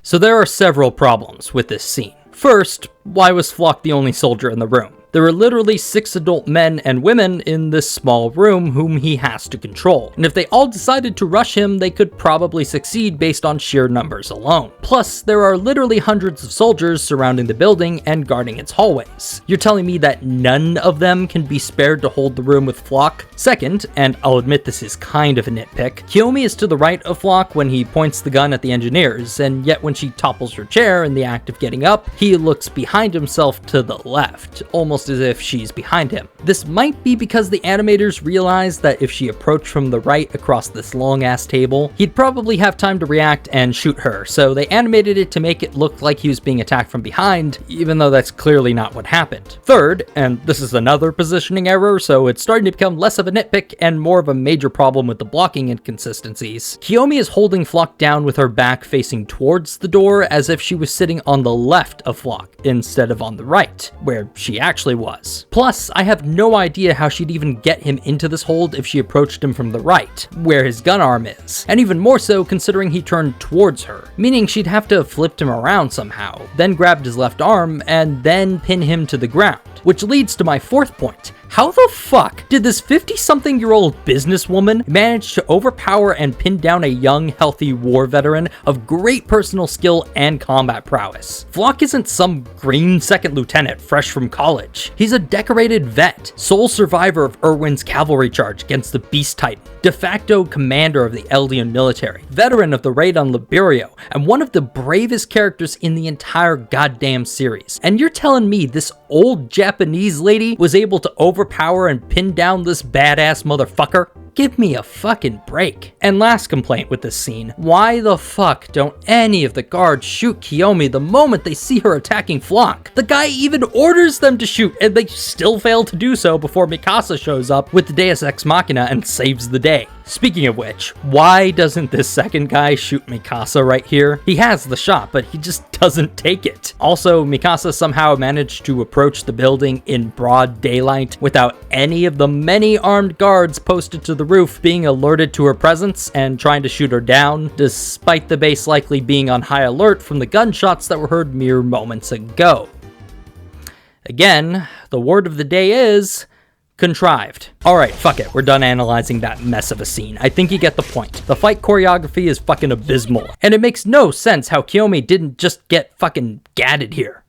So there are several problems with this scene. First, why was Floch the only soldier in the room? There are literally 6 adult men and women in this small room whom he has to control, and if they all decided to rush him, they could probably succeed based on sheer numbers alone. Plus, there are literally hundreds of soldiers surrounding the building and guarding its hallways. You're telling me that none of them can be spared to hold the room with Floch? Second, and I'll admit this is kind of a nitpick, Kiyomi is to the right of Floch when he points the gun at the engineers, and yet when she topples her chair in the act of getting up, he looks behind himself to the left, almost as if she's behind him. This might be because the animators realized that if she approached from the right across this long ass table, he'd probably have time to react and shoot her, so they animated it to make it look like he was being attacked from behind, even though that's clearly not what happened. Third, and this is another positioning error, so it's starting to become less of a nitpick and more of a major problem with the blocking inconsistencies, Kiyomi is holding Floch down with her back facing towards the door as if she was sitting on the left of Floch instead of on the right, where she actually was. Plus, I have no idea how she'd even get him into this hold if she approached him from the right, where his gun arm is, and even more so considering he turned towards her, meaning she'd have to have flipped him around somehow, then grabbed his left arm, and then pin him to the ground. Which leads to my fourth point. How the fuck did this 50-something-year-old businesswoman manage to overpower and pin down a young, healthy war veteran of great personal skill and combat prowess? Floch isn't some green second lieutenant fresh from college. He's a decorated vet, sole survivor of Erwin's cavalry charge against the Beast Titan, de facto commander of the Eldian military, veteran of the raid on Liberio, and one of the bravest characters in the entire goddamn series. And you're telling me this old Japanese lady was able to overpower and pin down this badass motherfucker? Give me a fucking break. And last complaint with this scene, why the fuck don't any of the guards shoot Kiyomi the moment they see her attacking Floch? The guy even orders them to shoot and they still fail to do so before Mikasa shows up with the Deus Ex Machina and saves the day. Speaking of which, why doesn't this second guy shoot Mikasa right here? He has the shot, but he just doesn't take it. Also, Mikasa somehow managed to approach the building in broad daylight without any of the many armed guards posted to the roof being alerted to her presence and trying to shoot her down, despite the base likely being on high alert from the gunshots that were heard mere moments ago. Again, the word of the day is contrived. Alright, fuck it, we're done analyzing that mess of a scene. I think you get the point. The fight choreography is fucking abysmal, and it makes no sense how Kiyomi didn't just get fucking gadded here.